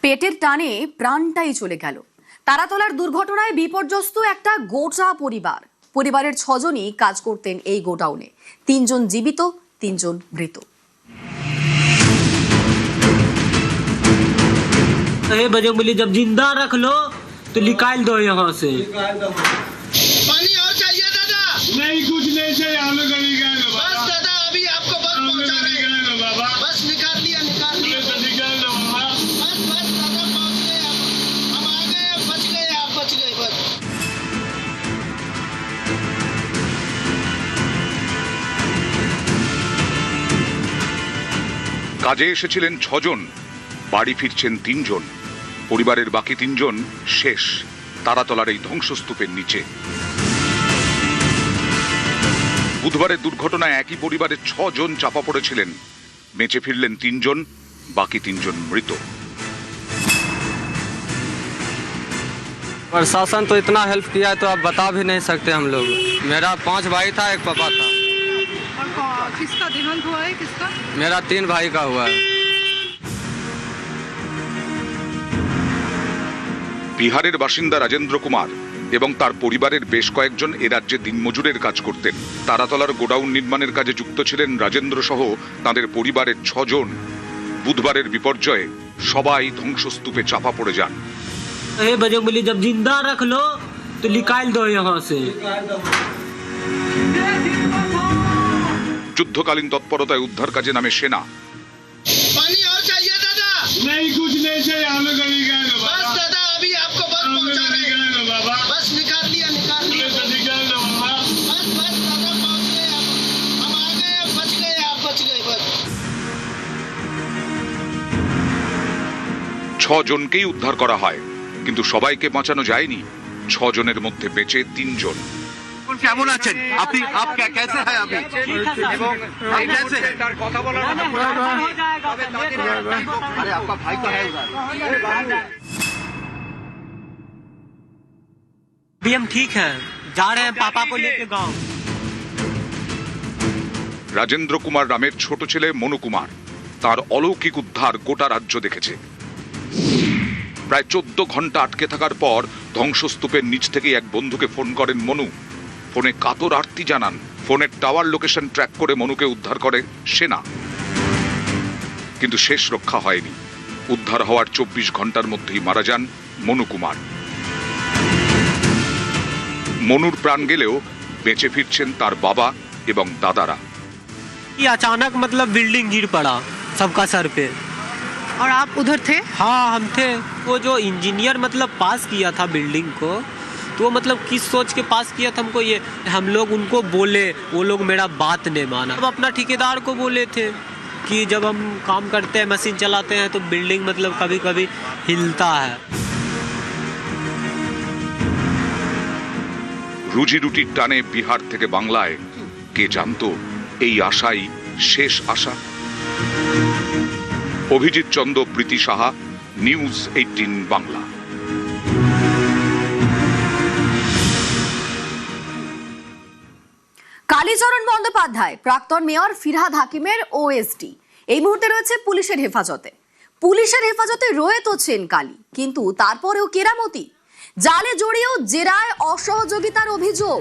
পেটের টানে প্রাণটাই চলে গেল। তারাতলার দুর্ঘটনায় বিপর্যস্ত একটা গোটা পরিবারের 6 জনই কাজ করতেন এই গোডাউনে। 3 জন জীবিত, 3 জন মৃত। बजे बोली जब जिंदा रख लो तो निकाल दो यहाँ से। पानी और चाहिए दादा? नहीं, कुछ नहीं चाहिए, हम लोग अभी गए ना बस बाबा। दादा अभी आपको बस पहुंचा रहे हैं। ना बाबा, बस निकाल लिया निकाल दो बाबा। बस बस दादा पहुंच गए हम आ गए, बच गए, आप बच गए बस। কাজে এসেছিলেন 6 জন, বাড়ি ফিরছেন 3 জন। পরিবারের বাকি 3 জন শেষ তারাতলার এই ধ্বংসস্তূপের নিচে। বুধবারের দুর্ঘটনায় একই পরিবারের 6 জন চাপা পড়েছিলেন। বেঁচে ফিরলেন 3 জন, বাকি 3 জন মৃত। प्रशासन तो इतना हेल्प किया है तो आप बता भी नहीं सकते हम लोग। मेरा 5 भाई था, एक पापा था। और किसका देहांत हुआ है? किसका? मेरा 3 भाई का हुआ है। বিহারের বাসিন্দা রাজেন্দ্র কুমার এবং তার পরিবারের বেশ কয়েকজন এ রাজ্যে দিনমজুরের কাজ করতেন। তারাতলার গোডাউন নির্মাণের কাজে যুক্ত ছিলেন রাজেন্দ্র সহ তাদের পরিবারের 6 জন। বুধবারের বিপর্যয়ে সবাই ধ্বংসস্তূপে চাপা পড়ে যান। बजे बोली जब जिंदा रख लो तो निकाल दो यहाँ से। যুদ্ধকালীন তৎপরতায় উদ্ধার কাজে নামে সেনা। पानी और चाहिए दादा? नहीं, कुछ नहीं चाहिए, हम लोग अभी गए ना बस बाबा। दादा अभी आपको बस हम लोग पहुंचा अभी रहे गए हैं। ना बाबा। बस निकाल लिया निकाल दो बाबा। बस बस दादा पहुंच गए हम आ गए, बच गए, आप बच गए बस। 6 জনকেই উদ্ধার করা হয়, কিন্তু সবাইকে বাঁচানো যায়নি। 6 জনের মধ্যে বেঁচে 3 জন। কেমন আছেন আপনি? कैसे हैं अभी? এবং आप कैसे हैं? अरे आपका भाई तो है उधर। अभी हम ठीक हैं, जा रहे हैं पापा को लेके गाँव। রাজেন্দ্র কুমার রামের ছোট ছেলে মনু কুমার তার অলৌকিক উদ্ধার গোটা রাজ্য দেখেছে। প্রায় 14 ঘন্টা আটকে থাকার পর ধ্বংসস্তূপের নিচ থেকে এক বন্ধুকে ফোন করেন মনু। ফোনে কাতর আর্তি জানান। ফোনের টাওয়ার লোকেশন ট্র্যাক করে মনুকে উদ্ধার করে সেনা, কিন্তু শেষ রক্ষা হয়নি। উদ্ধার হওয়ার 24 ঘন্টার মধ্যেই মারা যান মনু কুমার। মনুর প্রাণ গেলেও বেঁচে ফিরছেন তার বাবা এবং দাদারা। ये अचानक मतलब बिल्डिंग गिर पड़ा सबका सर पे। और आप उधर थे? हाँ हम थे। वो जो इंजीनियर मतलब पास किया था बिल्डिंग को, तो वो मतलब किस सोच के पास किया था हमको ये, हम लोग उनको बोले, वो लोग मेरा बात नहीं माना। अब अपना ठेकेदार को बोले थे कि जब हम काम करते हैं, मशीन चलाते हैं, तो बिल्डिंग मतलब कभी कभी हिलता है। রুজি রুটির টানে বিহার থেকে বাংলায়, কে জানতো এই আশাই শেষ আশা। অভিজিৎ চন্দ্র, প্রীতি সাহা, নিউজ 18 বাংলা। কালীচরণ বন্দ্যোপাধ্যায় প্রাক্তন মেয়র ফিরহাদ হাকিমের ওএসডি এই মুহূর্তে রয়েছে পুলিশের হেফাজতে। পুলিশের হেফাজতে রয়েছেন কালী, কিন্তু তারপরেও কেরামতি। জালে জড়িয়েও জেরায় অসহযোগিতার অভিযোগ।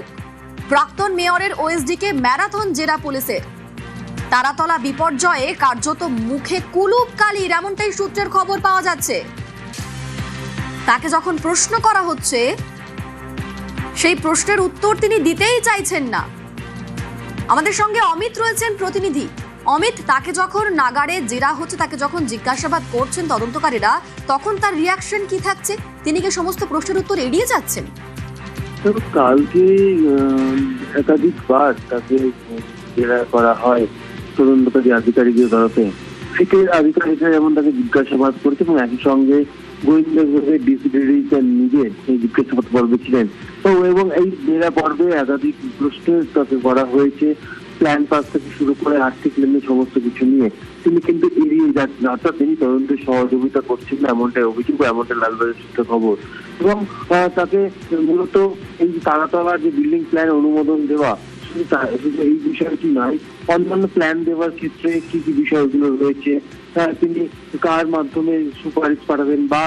প্রাক্তন মেয়রের ওএসডি কে ম্যারাথন জেরা পুলিশের। তারাতলা বিপর্যয়ে কার্যত মুখে কুলুপ কালীর, এমনটাই সূত্রের খবর পাওয়া যাচ্ছে। তাকে যখন প্রশ্ন করা হচ্ছে, সেই প্রশ্নের উত্তর তিনি দিতেই চাইছেন না। আমাদের সঙ্গে অমিত রয়েছেন প্রতিনিধি। অমিত, তাকে যখন নাগাড়ে জেরা হচ্ছে, তাকে যখন জিজ্ঞাসাবাদ করছেন তদন্তকারীরা, তখন তার রিয়াকশন কি থাকছে? তিনি কি সমস্ত প্রশ্নের উত্তর এড়িয়ে যাচ্ছেন? কালকে একাধিকবার তাকে জেরা করা হয় তদন্তকারী আধিকারিকের তরফে। থেকে আধিকারিকরা যেমন তাকে জিজ্ঞাসাবাদ করেছে এবং একই সঙ্গে গোয়েন্দা বিভাগের ডিসি নিজে এই জিজ্ঞাসাবাদ পর্বে ছিলেন। তো এবং এই জেরা পর্বে একাধিক প্রশ্নের তাকে করা হয়েছে। প্ল্যান পাস থেকে শুরু করে আর্থিক লেনদেন সমস্ত কিছু নিয়ে তিনি কিন্তু এড়িয়ে যাচ্ছেন, অর্থাৎ তিনি তদন্তের সহযোগিতা করছেন না, এমনটাই অভিযোগ, এমনটা লালবাজার সূত্রে খবর। এবং তাকে মূলত এই তারাতলার যে বিল্ডিং প্ল্যান অনুমোদন দেওয়া, শুধু এই বিষয়টি নয়, অন্যান্য প্ল্যান দেওয়ার ক্ষেত্রে কি কি বিষয়গুলো রয়েছে তিনি কার মাধ্যমে সুপারিশ পাঠাবেন বা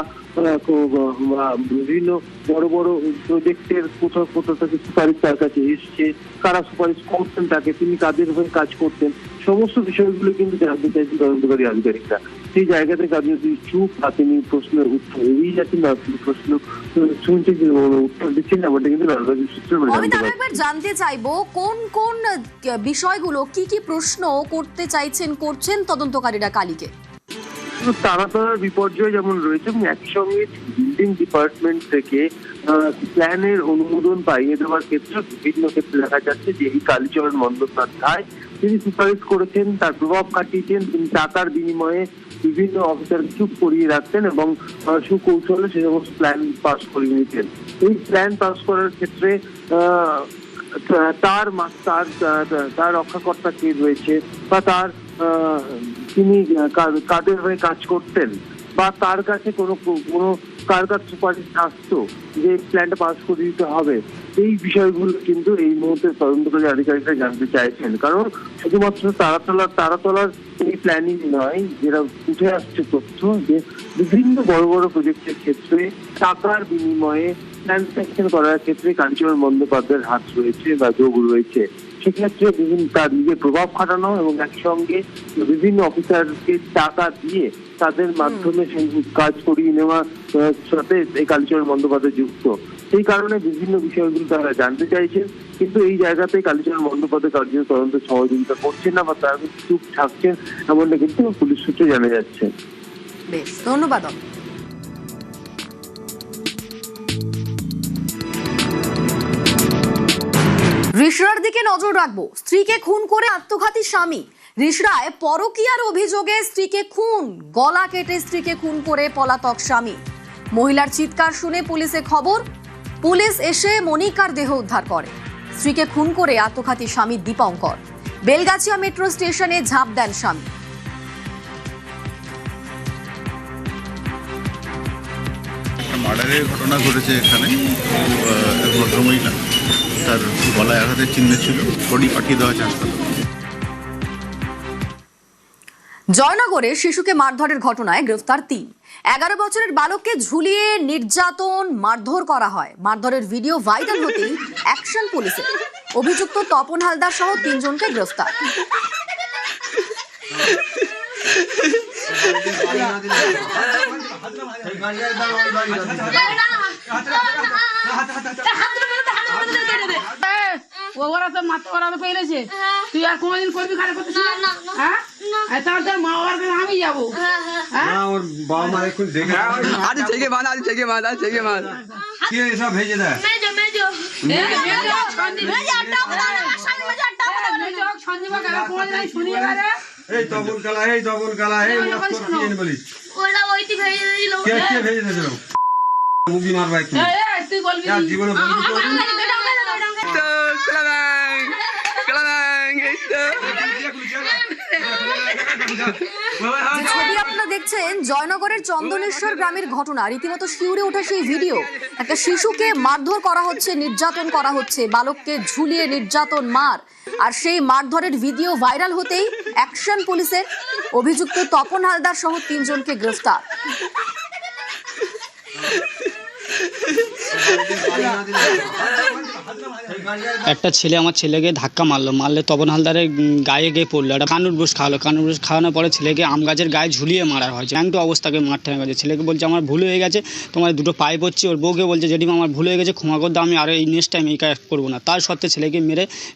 বিভিন্ন বড় বড় প্রজেক্টের কোথাও কোথাও থেকে সুপারিশ তার কাছে এসছে, কারা সুপারিশ করতেন তাকে, তিনি কাদের হয়ে কাজ করতেন, সমস্ত বিষয়গুলো কিন্তু জানতে চাইছেন তদন্তকারী আধিকারিকরা। সেই জায়গা থেকে আপনি যদি চুপ বা তিনি প্রশ্নের উত্তর এড়িয়ে যাচ্ছেন না, তিনি প্রশ্ন শুনছেন উত্তর দিচ্ছেন না, ওটা কিন্তু রাজনৈতিক সূত্রে আমি একবার জানতে চাইবো কোন কোন বিষয়গুলো কি কি প্রশ্ন করতে চাইছেন করছেন তদন্তকারীরা কালীকে। তাড়াতাড়ি বিপর্যয় যেমন রয়েছে এবং একই সঙ্গে বিল্ডিং ডিপার্টমেন্ট থেকে প্ল্যানের অনুমোদন পাইয়ে দেওয়ার ক্ষেত্রে বিভিন্ন ক্ষেত্রে দেখা যাচ্ছে যে এই কালীচরণ বন্দ্যোপাধ্যায় তিনি সুপারিশ করেছেন, তার প্রভাব খাটিয়েছেন, তিনি টাকার বিনিময়ে বিভিন্ন অফিসারকে চুপ করিয়ে রাখতেন এবং সুকৌশলে সে সমস্ত প্ল্যান পাস করিয়ে নিতেন। এই প্ল্যান পাস করার ক্ষেত্রে তার রক্ষাকর্তা কে রয়েছে বা তার তিনি কাদের হয়ে কাজ করতেন বা তার কাছে কোনো কার কাছে সুপারিশ আসতো যে প্ল্যানটা পাস করে দিতে হবে, এই বিষয়গুলো কিন্তু এই মুহূর্তে তদন্তকারী আধিকারিকরা জানতে চাইছেন। কারণ শুধুমাত্র তারাতলার এই প্ল্যানিং নয়, যেটা উঠে আসছে তথ্য যে বিভিন্ন বড় বড় প্রজেক্টের ক্ষেত্রে টাকার বিনিময়ে প্ল্যান স্যাংশন করার ক্ষেত্রে কালীচরণ বন্দ্যোপাধ্যায়ের হাত রয়েছে বা যোগ রয়েছে। সেক্ষেত্রে বিভিন্ন তার নিজের প্রভাব খাটানো এবং একসঙ্গে বিভিন্ন অফিসারকে টাকা দিয়ে তাদের মাধ্যমে কাজ করিয়ে নেওয়া সাথে এই কালীচরণ বন্দ্যোপাধ্যায় যুক্ত। সেই কারণে বিভিন্ন বিষয়গুলো তারা জানতে চাইছেন, কিন্তু এই জায়গাতে কালীচরণ বন্দ্যোপাধ্যায় কার্য তদন্তে সহযোগিতা করছেন না বা তারা চুপ থাকছেন, এমনটা কিন্তু পুলিশ সূত্রে জানা যাচ্ছে। বেশ, ধন্যবাদ। রিষড়ার দিকে নজর রাখবো। স্ত্রীকে খুন করে আত্মঘাতী স্বামী। রিষড়ায় পরকীয়ার অভিযোগে স্ত্রীকে খুন, গলা কেটে স্ত্রীকে খুন করে পলাতক স্বামী। মহিলার চিৎকার শুনে পুলিশে খবর, পুলিশ এসে মনিকার দেহ উদ্ধার করে। স্ত্রীকে খুন করে আত্মঘাতী স্বামী দীপঙ্কর। বেলগাছিয়া মেট্রো স্টেশনে ঝাঁপ দেন স্বামী। মার্ডারের ঘটনা ঘটেছে এখানে। এক ভদ্রমহিলা, তার গলায় আঘাতের চিহ্ন ছিল, বডি পাঠিয়ে দেওয়া হয়েছে হাসপাতালে। জয়নগরে শিশুকে মারধরের ঘটনায় গ্রেফতার 3। 11 বছরের বালককে ঝুলিয়ে নির্যাতন মারধর করা হয়। মারধরের ভিডিও ভাইরাল হতেই অ্যাকশন পুলিশের। অভিযুক্ত তপন হালদার সহ 3 জনকে গ্রেফতার। ওরা তো মাত্র ওরা তো পেয়েছে, তুই আর কোনদিন করবি খারাপ করতে? হ্যাঁ, তাহলে তোর মা বাবার কাছে আমি যাবো। ওর বাবা মা এখন দেখে আজ থেকে মার, আজ থেকে মার, আজ থেকে মার কি এসব ভেজে দেয়। এই তবুল কালা, এই তবুল কালা, এই বলিস ওরা ওইটি ভেজে দিল। কে ভেজে দিল? মুভি মারবা একটু, তুই বলবি জীবনে বলবি তো। ছবি আপনারা দেখছেন জয়নগরের চন্দনেশ্বর গ্রামের ঘটনা। রীতিমতো শিউরে ওঠা সেই ভিডিও। একটা শিশুকে মারধর করা হচ্ছে, নির্যাতন করা হচ্ছে, বালককে ঝুলিয়ে নির্যাতন মার। আর সেই মারধরের ভিডিও ভাইরাল হতেই অ্যাকশন পুলিশের। অভিযুক্ত তপন হালদার সহ 3 জনকে গ্রেফতার। একটা ছেলে আমার ছেলেকে ধাক্কা মারলে তপন হালদারের গায়ে গিয়ে পড়লো। একটা কানুর বুস খাওয়ানোর পরে ছেলেকে আম গাছের গায়ে ঝুলিয়ে মারা হয়েছে। একটু অবস্থাকে মারতে হয়ে গেছে। ছেলেকে বলছে আমার ভুল হয়ে গেছে, তোমার 2 পায়ে পড়ছি। ওর বউকে বলছে জেঠিমা আমার ভুল হয়ে গেছে, ক্ষমা করে দাও, আমি আর এই নেক্সট টাইম এই কাজ করবো না। তার সত্ত্বে ছেলেকে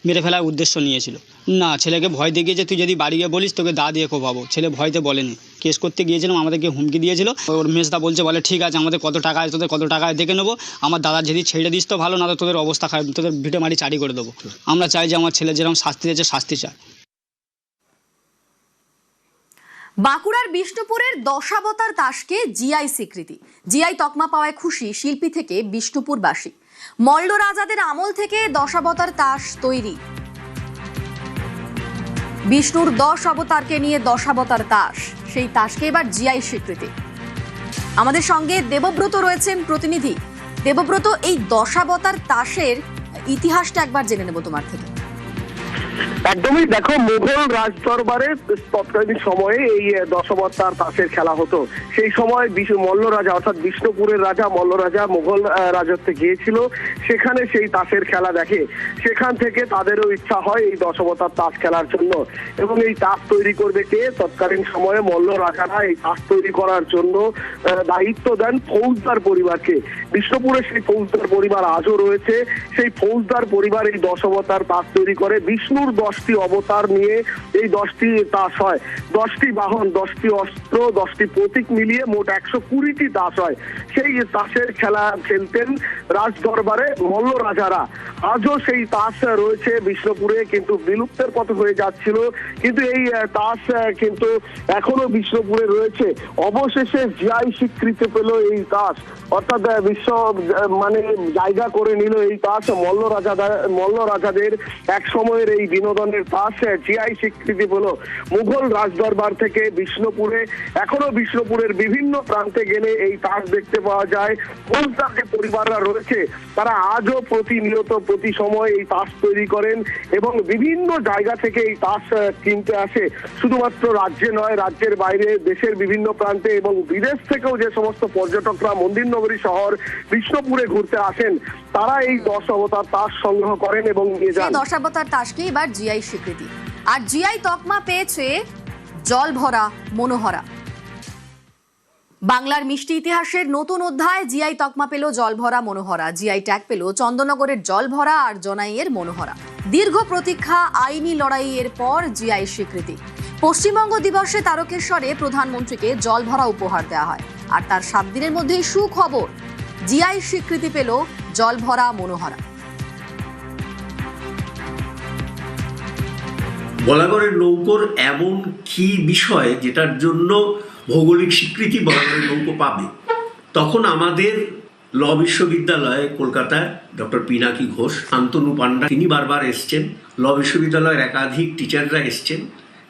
মেরে ফেলার উদ্দেশ্য নিয়েছিল। না, ছেলেকে ভয় দেখিয়েছে, তুই যদি বাড়ি গিয়ে বলিস তোকে দা দিয়ে কোপাবো। ছেলে ভয়তে বলেনি। কেস করতে গিয়েছিলাম, আমাদেরকে হুমকি দিয়েছিল। ওর মেজদা বলে ঠিক আছে, আমাদের কত টাকা আছে, তোদের কত টাকায় দেখে নেবো। আমার দাদা যদি ছেড়ে দিস তো ভালো, না তো তোদের অবস্থা খারাপ, তোদের ভিটে মারি চারি করে দেবো। আমরা চাই যে আমার ছেলে যেরকম শাস্তি দিয়েছে শাস্তি চাই। বাঁকুড়ার বিষ্ণুপুরের দশাবতার তাসকে জিআই স্বীকৃতি। জিআই তকমা পাওয়ায় খুশি শিল্পী থেকে বিষ্ণুপুরবাসী। মল্ল রাজাদের আমল থেকে দশাবতার তাস তৈরি। বিষ্ণুর 10 অবতারকে নিয়ে দশাবতার তাস, সেই তাসকে এবার জিআই স্বীকৃতি। আমাদের সঙ্গে দেবব্রত রয়েছেন প্রতিনিধি। দেবব্রত, এই দশাবতার তাসের ইতিহাসটা একবার জেনে নেব তোমার থেকে। একদমই, দেখো মুঘল রাজ দরবারে তৎকালীন সময়ে এই দশবতার তাসের খেলা হতো। সেই সময় মল্ল রাজা অর্থাৎ বিষ্ণুপুরের রাজা মল্ল রাজা মুঘল রাজত্বে গিয়েছিল, সেখানে সেই তাসের খেলা দেখে। সেখান থেকে তাদেরও ইচ্ছা হয় এই দশবতার তাস খেলার জন্য, এবং এই তাস তৈরি করবে কে? তৎকালীন সময়ে মল্ল রাজারা এই তাস তৈরি করার জন্য দায়িত্ব দেন ফৌজদার পরিবারকে। বিষ্ণুপুরে সেই ফৌজদার পরিবার আজও রয়েছে। সেই ফৌজদার পরিবার এই দশবতার তাস তৈরি করে। বিষ্ণুর 10টি অবতার নিয়ে এই 10টি তাস হয়, 10টি বাহন, 10টি অস্ত্র, 10টি প্রতীক মিলিয়ে মোট 120টি তাস হয়। সেই তাসের খেলা খেলতেন রাজ দরবারে মল্ল রাজারা। আজও সেই তাস রয়েছে বিষ্ণুপুরে, কিন্তু বিলুপ্তের পথে হয়ে যাচ্ছিল। কিন্তু এই তাস কিন্তু এখনো বিষ্ণুপুরে রয়েছে। অবশেষে জিআই স্বীকৃতি পেল এই তাস, অর্থাৎ বিশ্ব মানে জায়গা করে নিল এই তাস। মল্ল রাজাদের এক সময়ের এই বিনোদনের তাস জিআই স্বীকৃতি পেল মুঘল রাজদরবার থেকে বিষ্ণুপুরে। এখনো বিষ্ণুপুরের বিভিন্ন প্রান্তে গেলে এই তাস দেখতে পাওয়া যায়। ফৌজদার যে পরিবাররা রয়েছে তারা আজও প্রতিনিয়ত প্রতি সময় এই তাস তৈরি করেন এবং বিভিন্ন জায়গা থেকে এই তাস কিনতে আসে। শুধুমাত্র রাজ্যে নয়, রাজ্যের বাইরে দেশের বিভিন্ন প্রান্তে এবং বিদেশ থেকেও যে সমস্ত পর্যটকরা মন্দির নগরী শহর বিষ্ণুপুরে ঘুরতে আসেন, তারা এই 10 অবতার তাস সংগ্রহ করেন এবং নিয়ে যান। 10 অবতার তাসকে এবার জিআই স্বীকৃতি, আর জিআই তকমা পেয়েছে জল ভরা মনোহরা। বাংলার মিষ্টি ইতিহাসের নতুন অধ্যায়, জিআই তকমা পেল জল ভরা মনোহরা। জিআই ট্যাগ পেল চন্দননগরের জল ভরা আর জনাইয়ের মনোহরা। দীর্ঘ প্রতীক্ষা, আইনি লড়াইয়ের পর জিআই স্বীকৃতি। পশ্চিমবঙ্গ দিবসে তারকেশ্বরে প্রধানমন্ত্রীকে জল ভরা উপহার দেওয়া হয়, আর তার 7 দিনের মধ্যেই সুখবর, জিআই স্বীকৃতি পেল জল ভরা মনোহরা। বলাগড়ের নৌকোর এমন কি বিষয় যেটার জন্য ভৌগোলিক স্বীকৃতি বলাগড়ের নৌকো পাবে? তখন আমাদের ল বিশ্ববিদ্যালয়ে কলকাতায় ডক্টর পিনাকি ঘোষ, শান্তনু পান্ডা, তিনি বারবার এসছেন। ল বিশ্ববিদ্যালয়ের একাধিক টিচাররা এসছেন,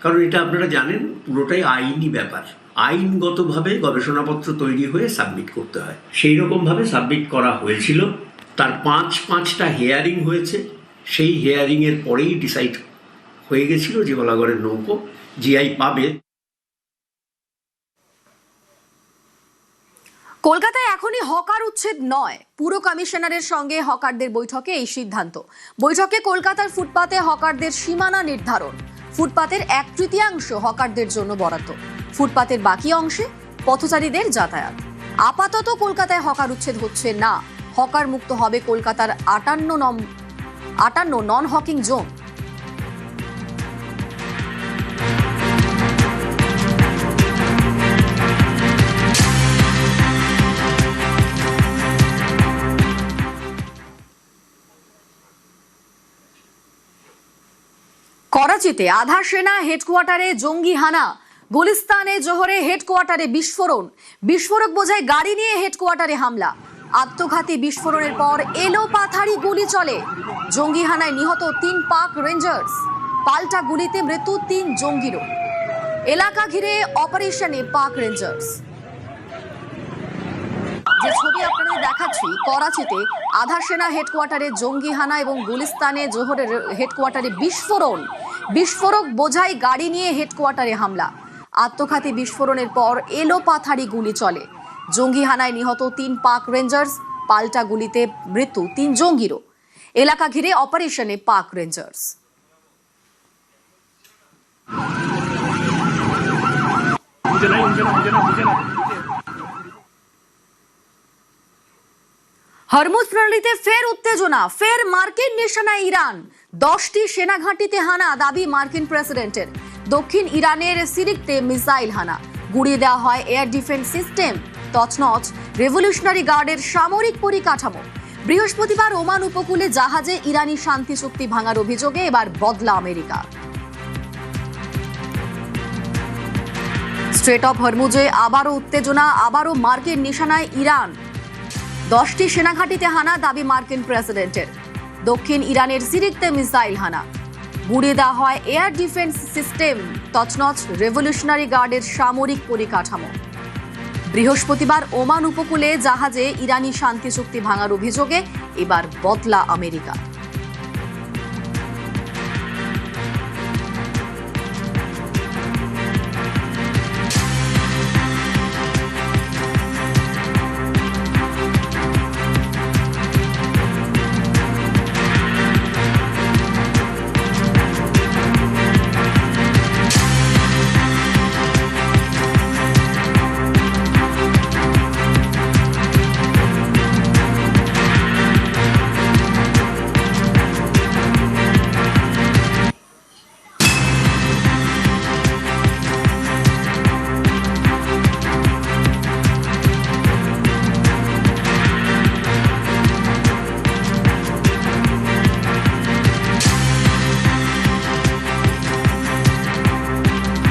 কারণ এটা আপনারা জানেন পুরোটাই আইনি ব্যাপার। আইনগতভাবে গবেষণাপত্র তৈরি হয়ে সাবমিট করতে হয়। সেই রকমভাবে সাবমিট করা হয়েছিল। তার 5টা হিয়ারিং হয়েছে। সেই হিয়ারিংয়ের পরেই ডিসাইড হয়ে গেছিল যে বলাগড়ের নৌকো জিআই পাবে। কলকাতায় এখনই হকার উচ্ছেদ নয়, পুর কমিশনারের সঙ্গে হকারদের বৈঠকে এই সিদ্ধান্ত। বৈঠকে কলকাতার ফুটপাতে হকারদের সীমানা নির্ধারণ। ফুটপাতের 1/3 হকারদের জন্য বরাদ্দ, ফুটপাতের বাকি অংশে পথচারীদের যাতায়াত। আপাতত কলকাতায় হকার উচ্ছেদ হচ্ছে না। হকার মুক্ত হবে কলকাতার 58 নন হকিং জোন। করাচিতে আধা সেনা হেডকোয়ার্টারে জঙ্গি হানা। গুলিস্তানে জোহরে হেডকোয়ার্টারে বিস্ফোরণ। বিস্ফোরক বোঝাই গাড়ি নিয়ে হেডকোয়ার্টারে হামলা। আত্মঘাতী বিস্ফোরণের পর এলো পাথারি গুলি চলে। জঙ্গি হানায় নিহত 3 পাক রেঞ্জার্স। পাল্টা গুলিতে মৃত্যু 3 জঙ্গিরও। এলাকা ঘিরে অপারেশনে পাক রেঞ্জার্স। যে ছবি আপনাদের দেখাচ্ছি, করাচিতে আধা সেনা হেডকোয়ার্টারে জঙ্গি হানা এবং গুলিস্তানে জোহরের হেডকোয়ার্টারে বিস্ফোরণ। বিস্ফোরক বোঝাই গাড়ি নিয়ে হেডকোয়ার্টারে হামলা। আত্মঘাতী বিস্ফোরণের পর এলো পাথারি গুলি চলে। জঙ্গি হানায় নিহত 3 পাক রেঞ্জার্স। পাল্টা গুলিতে মৃত্যু 3 জঙ্গিরও। এলাকা ঘিরে অপারেশনে পাক রেঞ্জার্স। হরমুজ প্রণালীতে ফের উত্তেজনা, ফের মার্কিন নিশানায় ইরান। 10টি সেনা ঘাঁটিতে হানা, দাবি মার্কিন প্রেসিডেন্টের। দক্ষিণ ইরানের সিরিকতে মিসাইল হানা, গুড়িয়ে দেওয়া হয় এয়ার ডিফেন্স সিস্টেম। তছনছ রেভলিউশনারি গার্ডের সামরিক পরিকাঠামো। বৃহস্পতিবার ওমান উপকূলে জাহাজে ইরানি শান্তি চুক্তি ভাঙার অভিযোগে এবার বদলা আমেরিকা। স্ট্রেট অফ হরমুজে আবারও উত্তেজনা, আবারও মার্কিন নিশানায় ইরান। 10টি সেনাঘাঁটিতে হানা, দাবি মার্কিন প্রেসিডেন্টের। দক্ষিণ ইরানের সিরিকতে মিসাইল হানা, গুড়িয়ে দেওয়া হয় এয়ার ডিফেন্স সিস্টেম। তছনছ রেভলিউশনারি গার্ডের সামরিক পরিকাঠামো। বৃহস্পতিবার ওমান উপকূলে জাহাজে ইরানি শান্তি চুক্তি ভাঙার অভিযোগে এবার বদলা আমেরিকা।